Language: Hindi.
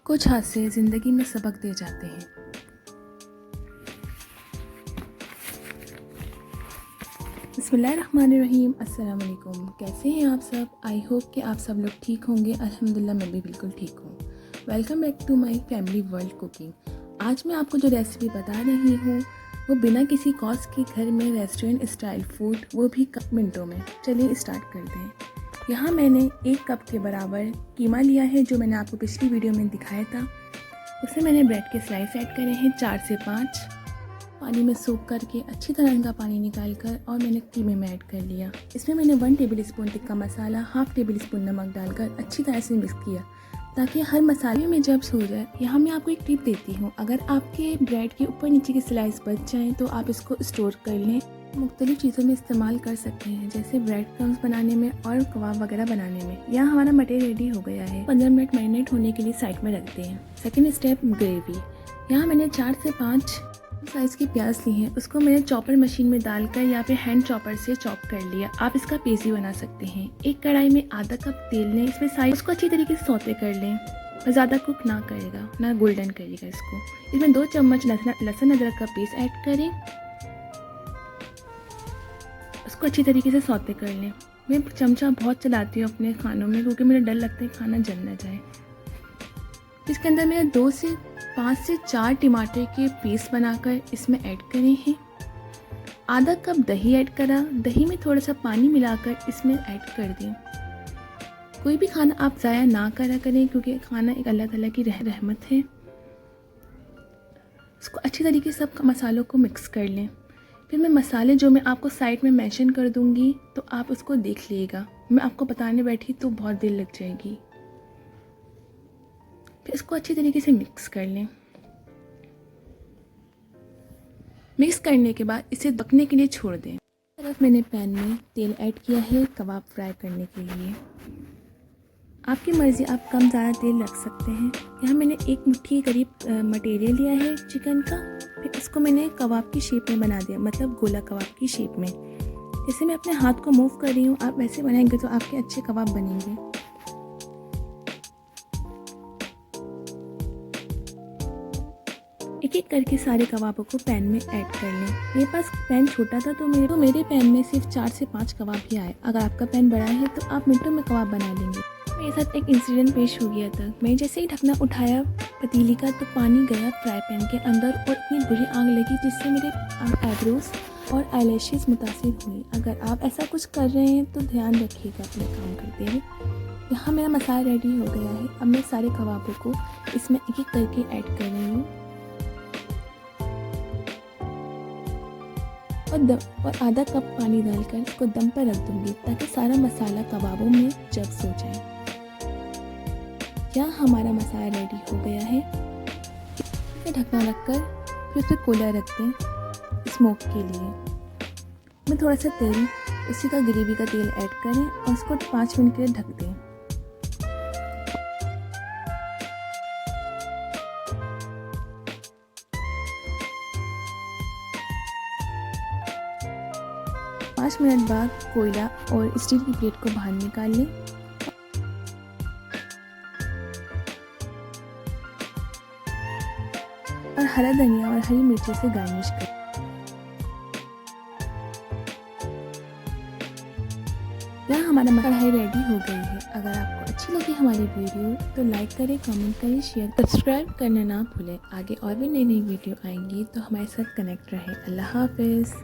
कुछ हादसे ज़िंदगी में सबक दे जाते हैं। बिस्मिल्लाहिर्रहमानिर्रहीम। अस्सलाम वालेकुम। कैसे हैं आप सब? आई होप कि आप सब लोग ठीक होंगे। अल्हम्दुलिल्लाह मैं भी बिल्कुल ठीक हूँ। Welcome back to my family world cooking. आज मैं आपको जो रेसिपी बता रही हूँ वो बिना किसी कॉस्ट के घर में रेस्टोरेंट स्टाइल फूड, वो भी मिनटों में। चलिए स्टार्ट करते हैं। यहाँ मैंने 1 कप के बराबर कीमा लिया है, जो मैंने आपको पिछली वीडियो में दिखाया था। उसमें मैंने ब्रेड के स्लाइस ऐड करे हैं 4 से 5, पानी में सोख करके अच्छी तरह इनका पानी निकाल कर और मैंने कीमे में ऐड कर लिया। इसमें मैंने 1 table spoon tikka masala, half table spoon नमक डालकर अच्छी तरह से मिक्स किया ताकि हर मसाले में जब्स हो जाए। यहाँ मैं आपको एक टिप देती हूँ, अगर आपके ब्रेड के ऊपर नीचे के स्लाइस बच जाएँ तो आप इसको स्टोर कर लें। मुख्तलिफ चीज़ों में इस्तेमाल कर सकते हैं, जैसे ब्रेड क्रम्स बनाने में और कबाब वगैरह बनाने में। यहाँ हमारा मटेरियल रेडी हो गया है। 15 मिनट मैरिनेट होने के लिए साइड में रखते हैं। Second step, gravy. यहाँ मैंने 4 से 5 साइज़ की प्याज ली हैं, उसको मैंने चॉपर मशीन में डालकर या फिर हैंड चॉपर से चॉप कर लिया। आप इसका पेस्ट भी बना सकते हैं। एक कढ़ाई में आधा कप तेल लें, इसमें साइज उसको अच्छी तरीके से सौते कर लें और ज़्यादा कुक ना करेगा, ना गोल्डन करेगा इसको। इसमें 2 चम्मच लहसुन अदरक का पेस्ट ऐड करें, उसको अच्छी तरीके से सौते कर लें। मैं चमचा बहुत चलाती हूँ अपने खानों में, क्योंकि मुझे डर लगता है खाना जल ना जाए। इसके अंदर मैंने 2 से 5 से 4 टमाटर के पीस बनाकर इसमें ऐड करे हैं। आधा कप दही ऐड करा, दही में थोड़ा सा पानी मिलाकर इसमें ऐड कर दें। कोई भी खाना आप ज़ाया ना करा करें, क्योंकि खाना एक अल्लाह ताला की रहमत है। उसको अच्छी तरीके से सब मसालों को मिक्स कर लें। फिर मैं मसाले जो मैं आपको साइड में मेंशन कर दूंगी, तो आप उसको देख लीजिएगा। मैं आपको बताने बैठी तो बहुत देर लग जाएगी। फिर इसको अच्छी तरीके से मिक्स कर लें। मिक्स करने के बाद इसे पकने के लिए छोड़ दें। तरफ मैंने पैन में तेल ऐड किया है कबाब फ्राई करने के लिए। आपकी मर्ज़ी, आप कम ज़्यादा तेल रख सकते हैं। यहाँ मैंने 1 मुट्ठी करीब मटेरियल लिया है चिकन का। फिर इसको मैंने कबाब की शेप में बना दिया, मतलब गोला कबाब की शेप में। जैसे मैं अपने हाथ को मूव कर रही हूँ, आप वैसे बनाएंगे तो आपके अच्छे कबाब बनेंगे। एक एक करके सारे कबाबों को पैन में ऐड कर लें। मेरे पास पैन छोटा था तो मेरे पैन में सिर्फ 4 से 5 कबाब ही आए। अगर आपका पैन बड़ा है तो आप मिनटों में कबाब बना लेंगे। मेरे साथ एक इंसिडेंट पेश हो गया था। मैं जैसे ही ढकना उठाया पतीली का, तो पानी गया फ्राई पैन के अंदर और इतनी बुरी आग लगी जिससे मेरे आईब्रोज और आईलैशेस मुतासिर हुई। अगर आप ऐसा कुछ कर रहे हैं तो ध्यान रखिएगा अपने काम करते हुए। यहाँ मेरा मसाला रेडी हो गया है। अब मैं सारे कबाबों को इसमें एक एक करके ऐड कर रही हूँ और आधा कप पानी डालकर इसको दम पर रख दूंगी ताकि सारा मसाला कबाबों में जब्स हो जाए। यहाँ हमारा मसाला रेडी हो गया है। इसे ढकना रखकर फिर उसे कूलर रख दें स्मोक के लिए। मैं थोड़ा सा तेल, उसी का ग्रेवी का तेल ऐड करें और उसको 5 मिनट के लिए ढक दें। पाँच मिनट बाद कोयला और स्टील की प्लेट को बाहर निकाल लें। और हरा धनिया और हरी मिर्ची से गार्निश करें। यहाँ हमारा कढ़ाई रेडी हो गई है। अगर आपको अच्छी लगी हमारी वीडियो तो लाइक करें, कमेंट करें, शेयर, सब्सक्राइब करना ना भूलें। आगे और भी नई नई वीडियो आएंगी तो हमारे साथ कनेक्ट रहें। अल्लाह हाफिज़।